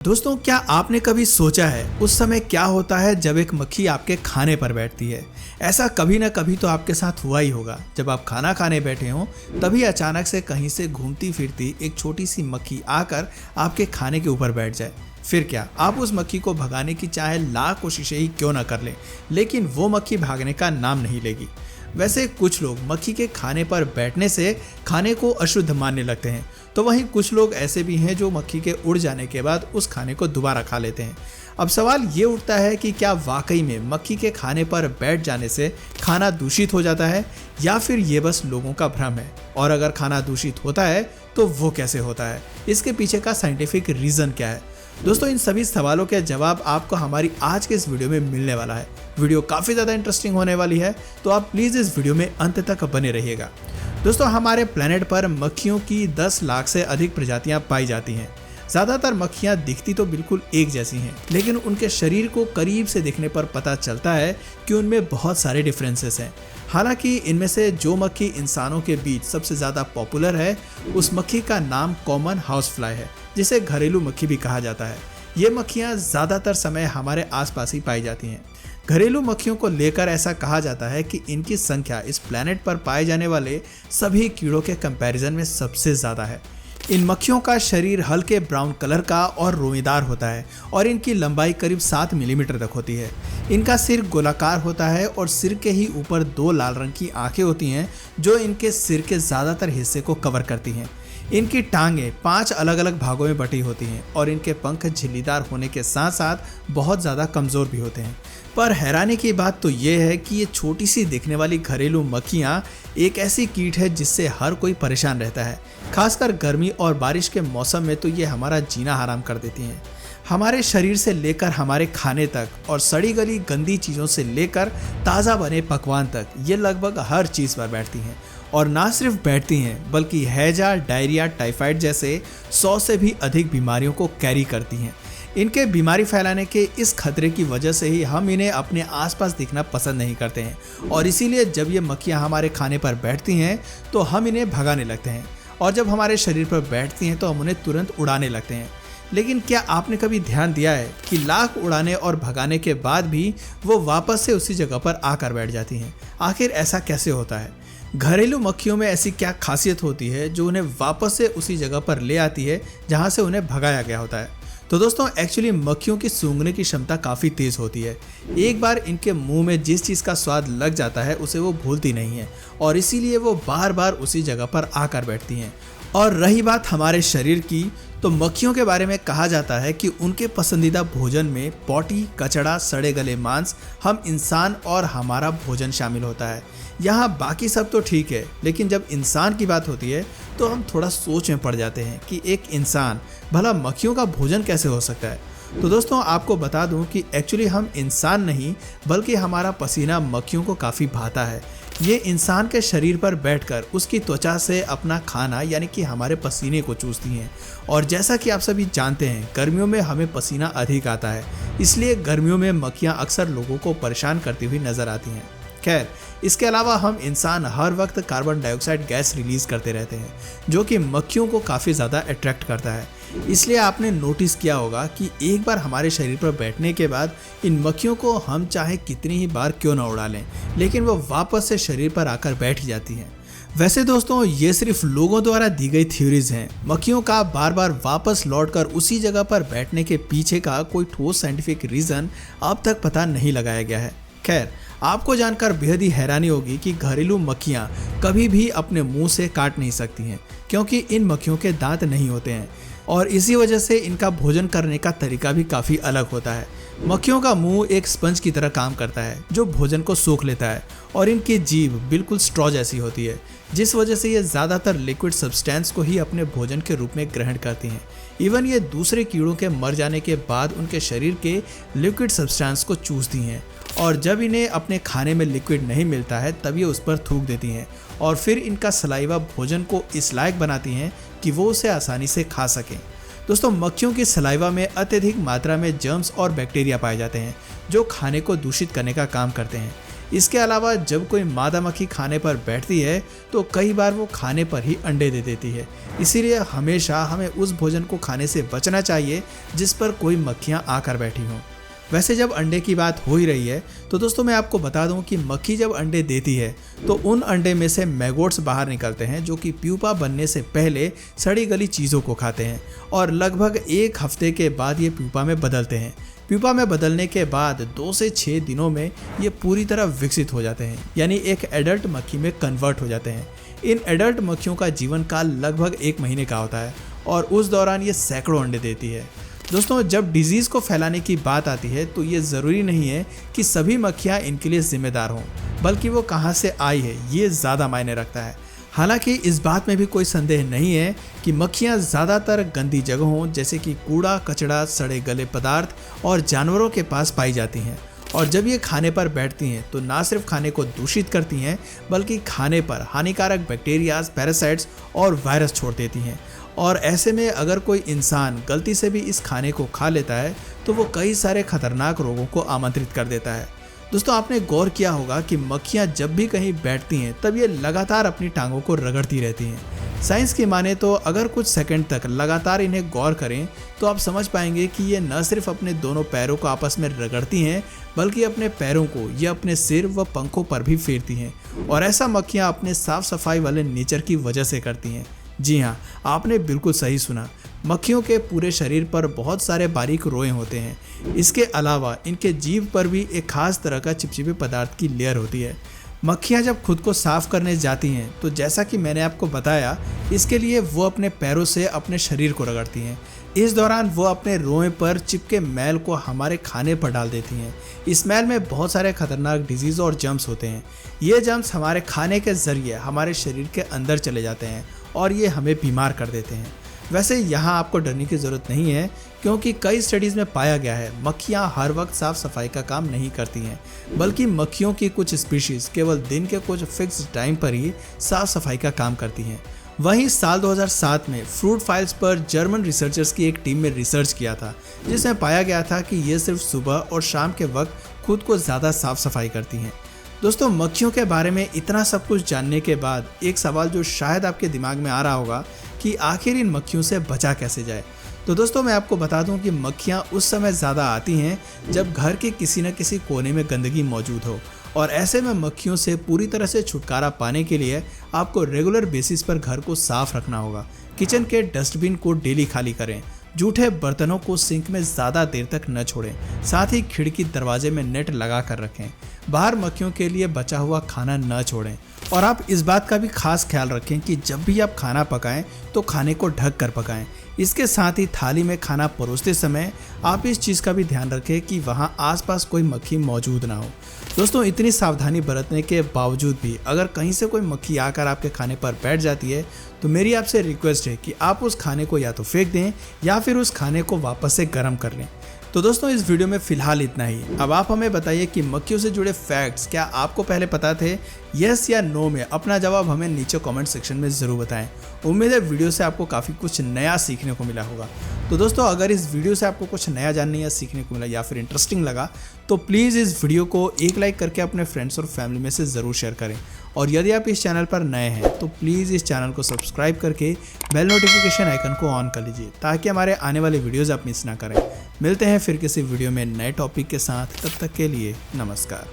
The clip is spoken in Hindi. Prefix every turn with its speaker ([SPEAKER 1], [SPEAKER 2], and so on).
[SPEAKER 1] दोस्तों, क्या आपने कभी सोचा है उस समय क्या होता है जब एक मक्खी आपके खाने पर बैठती है। ऐसा कभी ना कभी तो आपके साथ हुआ ही होगा। जब आप खाना खाने बैठे हों तभी अचानक से कहीं से घूमती फिरती एक छोटी सी मक्खी आकर आपके खाने के ऊपर बैठ जाए। फिर क्या आप उस मक्खी को भगाने की चाहे लाख कोशिशें ही क्यों ना कर लें, लेकिन वो मक्खी भागने का नाम नहीं लेगी। वैसे कुछ लोग मक्खी के खाने पर बैठने से खाने को अशुद्ध मानने लगते हैं, तो वहीं कुछ लोग ऐसे भी हैं जो मक्खी के उड़ जाने के बाद उस खाने को दोबारा खा लेते हैं। अब सवाल ये उठता है कि क्या वाकई में मक्खी के खाने पर बैठ जाने से खाना दूषित हो जाता है या फिर ये बस लोगों का भ्रम है, और अगर खाना दूषित होता है तो वो कैसे होता है, इसके पीछे का साइंटिफिक रीज़न क्या है। दोस्तों, इन सभी सवालों के जवाब आपको हमारी आज के इस वीडियो में मिलने वाला है। वीडियो काफ़ी ज़्यादा इंटरेस्टिंग होने वाली है, तो आप प्लीज़ इस वीडियो में अंत तक बने रहिएगा। दोस्तों, हमारे प्लेनेट पर मक्खियों की 10 लाख से अधिक प्रजातियां पाई जाती हैं। ज़्यादातर मक्खियां दिखती तो बिल्कुल एक जैसी हैं, लेकिन उनके शरीर को करीब से देखने पर पता चलता है कि उनमें बहुत सारे डिफरेंसेस हैं। हालांकि इनमें से जो मक्खी इंसानों के बीच सबसे ज़्यादा पॉपुलर है, उस मक्खी का नाम कॉमन हाउस फ्लाई है, जिसे घरेलू मक्खी भी कहा जाता है। ये मक्खियाँ ज़्यादातर समय हमारे आसपास ही पाई जाती हैं। घरेलू मक्खियों को लेकर ऐसा कहा जाता है कि इनकी संख्या इस प्लैनेट पर पाए जाने वाले सभी कीड़ों के कंपैरिजन में सबसे ज़्यादा है। इन मक्खियों का शरीर हल्के ब्राउन कलर का और रोएदार होता है और इनकी लंबाई करीब 7 मिलीमीटर तक होती है। इनका सिर गोलाकार होता है और सिर के ही ऊपर 2 लाल रंग की आंखें होती हैं जो इनके सिर के ज़्यादातर हिस्से को कवर करती हैं। इनकी टांगें 5 अलग अलग भागों में बटी होती हैं और इनके पंख झिल्लीदार होने के साथ साथ बहुत ज़्यादा कमज़ोर भी होते हैं। पर हैरानी की बात तो ये है कि ये छोटी सी दिखने वाली घरेलू मक्खियाँ एक ऐसी कीट है जिससे हर कोई परेशान रहता है। खासकर गर्मी और बारिश के मौसम में तो ये हमारा जीना हराम कर देती हैं। हमारे शरीर से लेकर हमारे खाने तक और सड़ी गली गंदी चीज़ों से लेकर ताज़ा बने पकवान तक ये लगभग हर चीज़ पर बैठती हैं। और ना सिर्फ बैठती हैं बल्कि हैजा, डायरिया, टाइफाइड जैसे 100 से भी अधिक बीमारियों को कैरी करती हैं। इनके बीमारी फैलाने के इस खतरे की वजह से ही हम इन्हें अपने आसपास दिखना पसंद नहीं करते हैं, और इसीलिए जब ये मक्खियाँ हमारे खाने पर बैठती हैं तो हम इन्हें भगाने लगते हैं, और जब हमारे शरीर पर बैठती हैं तो हम उन्हें तुरंत उड़ाने लगते हैं। लेकिन क्या आपने कभी ध्यान दिया है कि लाख उड़ाने और भगाने के बाद भी वो वापस से उसी जगह पर आकर बैठ जाती हैं? आखिर ऐसा कैसे होता है? घरेलू मक्खियों में ऐसी क्या खासियत होती है जो उन्हें वापस से उसी जगह पर ले आती है जहां से उन्हें भगाया गया होता है? तो दोस्तों, एक्चुअली मक्खियों की सूंघने की क्षमता काफ़ी तेज़ होती है। एक बार इनके मुंह में जिस चीज़ का स्वाद लग जाता है उसे वो भूलती नहीं है, और इसीलिए वो बार बार उसी जगह पर आकर बैठती हैं। और रही बात हमारे शरीर की, तो मक्खियों के बारे में कहा जाता है कि उनके पसंदीदा भोजन में पोटी, कचड़ा, सड़े गले मांस, हम इंसान और हमारा भोजन शामिल होता है। यहाँ बाकी सब तो ठीक है, लेकिन जब इंसान की बात होती है तो हम थोड़ा सोच में पड़ जाते हैं कि एक इंसान भला मक्खियों का भोजन कैसे हो सकता है। तो दोस्तों, आपको बता दूं कि एक्चुअली हम इंसान नहीं बल्कि हमारा पसीना मक्खियों को काफ़ी भाता है। ये इंसान के शरीर पर बैठकर उसकी त्वचा से अपना खाना यानी कि हमारे पसीने को चूसती हैं। और जैसा कि आप सभी जानते हैं, गर्मियों में हमें पसीना अधिक आता है, इसलिए गर्मियों में मक्खियाँ अक्सर लोगों को परेशान करती हुई नजर आती हैं। खैर, इसके अलावा हम इंसान हर वक्त कार्बन डाइऑक्साइड गैस रिलीज करते रहते हैं, जो कि मक्खियों को काफ़ी ज़्यादा अट्रैक्ट करता है। इसलिए आपने नोटिस किया होगा कि एक बार हमारे शरीर पर बैठने के बाद इन मक्खियों को हम चाहे कितनी ही बार क्यों ना उड़ा लें, लेकिन वो वापस से शरीर पर आकर बैठ जाती हैं। वैसे दोस्तों, ये सिर्फ लोगों द्वारा दी गई थ्योरीज हैं। मक्खियों का बार बार वापस लौटकर उसी जगह पर बैठने के पीछे का कोई ठोस साइंटिफिक रीज़न अब तक पता नहीं लगाया गया है। खैर, आपको जानकर बेहद ही हैरानी होगी कि घरेलू मक्खियाँ कभी भी अपने मुंह से काट नहीं सकती हैं, क्योंकि इन मक्खियों के दांत नहीं होते हैं, और इसी वजह से इनका भोजन करने का तरीका भी काफ़ी अलग होता है। मक्खियों का मुंह एक स्पंज की तरह काम करता है जो भोजन को सोख लेता है, और इनकी जीभ बिल्कुल स्ट्रॉ जैसी होती है, जिस वजह से ये ज़्यादातर लिक्विड सब्सटेंस को ही अपने भोजन के रूप में ग्रहण करती हैं। इवन ये दूसरे कीड़ों के मर जाने के बाद उनके शरीर के लिक्विड सब्सटेंस को चूसती हैं, और जब इन्हें अपने खाने में लिक्विड नहीं मिलता है तब ये उस पर थूक देती हैं, और फिर इनका सलाइवा भोजन को इस लायक बनाती हैं कि वो उसे आसानी से खा सकें। दोस्तों, मक्खियों की सलाइवा में अत्यधिक मात्रा में जर्म्स और बैक्टीरिया पाए जाते हैं जो खाने को दूषित करने का काम करते हैं। इसके अलावा जब कोई मादा मक्खी खाने पर बैठती है तो कई बार वो खाने पर ही अंडे दे देती है। इसीलिए हमेशा हमें उस भोजन को खाने से बचना चाहिए जिस पर कोई मक्खियाँ आकर बैठी हों। वैसे जब अंडे की बात हो ही रही है तो दोस्तों मैं आपको बता दूं कि मक्खी जब अंडे देती है तो उन अंडे में से मैगोट्स बाहर निकलते हैं जो कि प्यूपा बनने से पहले सड़ी गली चीज़ों को खाते हैं और लगभग 1 हफ्ते के बाद ये प्यूपा में बदलते हैं। प्यूपा में बदलने के बाद 2 से 6 दिनों में ये पूरी तरह विकसित हो जाते हैं, यानी एक एडल्ट मक्खी में कन्वर्ट हो जाते हैं। इन एडल्ट मक्खियों का जीवन काल लगभग 1 महीने का होता है और उस दौरान ये सैकड़ों अंडे देती है। दोस्तों जब डिजीज़ को फैलाने की बात आती है तो ये ज़रूरी नहीं है कि सभी मक्खियाँ इनके लिए जिम्मेदार हों, बल्कि वो कहाँ से आई है ये ज़्यादा मायने रखता है। हालांकि इस बात में भी कोई संदेह नहीं है कि मक्खियाँ ज़्यादातर गंदी जगहों जैसे कि कूड़ा कचड़ा, सड़े गले पदार्थ और जानवरों के पास पाई जाती हैं और जब ये खाने पर बैठती हैं तो ना सिर्फ खाने को दूषित करती हैं बल्कि खाने पर हानिकारक बैक्टीरियाज, पैरासाइट्स और वायरस छोड़ देती हैं। और ऐसे में अगर कोई इंसान गलती से भी इस खाने को खा लेता है तो वो कई सारे खतरनाक रोगों को आमंत्रित कर देता है। दोस्तों आपने गौर किया होगा कि मक्खियाँ जब भी कहीं बैठती हैं तब ये लगातार अपनी टांगों को रगड़ती रहती हैं। साइंस की माने तो अगर कुछ सेकंड तक लगातार इन्हें गौर करें तो आप समझ पाएंगे कि ये न सिर्फ अपने दोनों पैरों को आपस में रगड़ती हैं बल्कि अपने पैरों को ये अपने सिर व पंखों पर भी फेरती हैं और ऐसा मक्खियाँ अपने साफ सफाई वाले नेचर की वजह से करती हैं। जी हाँ, आपने बिल्कुल सही सुना। मक्खियों के पूरे शरीर पर बहुत सारे बारीक रोए होते हैं। इसके अलावा इनके जीभ पर भी एक खास तरह का चिपचिपे पदार्थ की लेयर होती है। मक्खियाँ जब खुद को साफ करने जाती हैं तो जैसा कि मैंने आपको बताया, इसके लिए वो अपने पैरों से अपने शरीर को रगड़ती हैं। इस दौरान वो अपने रोए पर चिपके मैल को हमारे खाने पर डाल देती हैं। इस मैल में बहुत सारे खतरनाक डिजीज़ और जर्म्स होते हैं। ये जर्म्स हमारे खाने के ज़रिए हमारे शरीर के अंदर चले जाते हैं और ये हमें बीमार कर देते हैं। वैसे यहाँ आपको डरने की ज़रूरत नहीं है क्योंकि कई स्टडीज़ में पाया गया है मक्खियाँ हर वक्त साफ सफाई का काम नहीं करती हैं, बल्कि मक्खियों की कुछ स्पीशीज़ केवल दिन के कुछ फिक्स टाइम पर ही साफ सफाई का काम करती हैं। वहीं साल 2007 में फ्रूट फाइल्स पर जर्मन रिसर्चर्स की एक टीम में रिसर्च किया था जिसमें पाया गया था कि ये सिर्फ सुबह और शाम के वक्त खुद को ज़्यादा साफ सफाई करती हैं। दोस्तों मक्खियों के बारे में इतना सब कुछ जानने के बाद एक सवाल जो शायद आपके दिमाग में आ रहा होगा कि आखिर इन मक्खियों से बचा कैसे जाए। तो दोस्तों मैं आपको बता दूं कि मक्खियां उस समय ज़्यादा आती हैं जब घर के किसी न किसी कोने में गंदगी मौजूद हो और ऐसे में मक्खियों से पूरी तरह से छुटकारा पाने के लिए आपको रेगुलर बेसिस पर घर को साफ रखना होगा। किचन के डस्टबिन को डेली खाली करें, जूठे बर्तनों को सिंक में ज़्यादा देर तक न छोड़ें, साथ ही खिड़की दरवाजे में नेट लगा कर रखें, बाहर मक्खियों के लिए बचा हुआ खाना न छोड़ें और आप इस बात का भी खास ख्याल रखें कि जब भी आप खाना पकाएं तो खाने को ढक कर पकाएं। इसके साथ ही थाली में खाना परोसते समय आप इस चीज़ का भी ध्यान रखें कि वहाँ आसपास कोई मक्खी मौजूद ना हो। दोस्तों इतनी सावधानी बरतने के बावजूद भी अगर कहीं से कोई मक्खी आकर आपके खाने पर बैठ जाती है तो मेरी आपसे रिक्वेस्ट है कि आप उस खाने को या तो फेंक दें या फिर उस खाने को वापस से गर्म कर लें। तो दोस्तों इस वीडियो में फ़िलहाल इतना ही। अब आप हमें बताइए कि मक्खियों से जुड़े फैक्ट्स क्या आपको पहले पता थे? यस या नो में अपना जवाब हमें नीचे कमेंट सेक्शन में ज़रूर बताएं। उम्मीद है वीडियो से आपको काफ़ी कुछ नया सीखने को मिला होगा। तो दोस्तों अगर इस वीडियो से आपको कुछ नया जानने या सीखने को मिला या फिर इंटरेस्टिंग लगा तो प्लीज़ इस वीडियो को एक लाइक करके अपने फ्रेंड्स और फैमिली में से ज़रूर शेयर करें और यदि आप इस चैनल पर नए हैं तो प्लीज़ इस चैनल को सब्सक्राइब करके बेल नोटिफिकेशन आइकन को ऑन कर लीजिए ताकि हमारे आने वाले वीडियोज़ आप मिस ना करें। मिलते हैं फिर किसी वीडियो में नए टॉपिक के साथ, तब तक के लिए नमस्कार।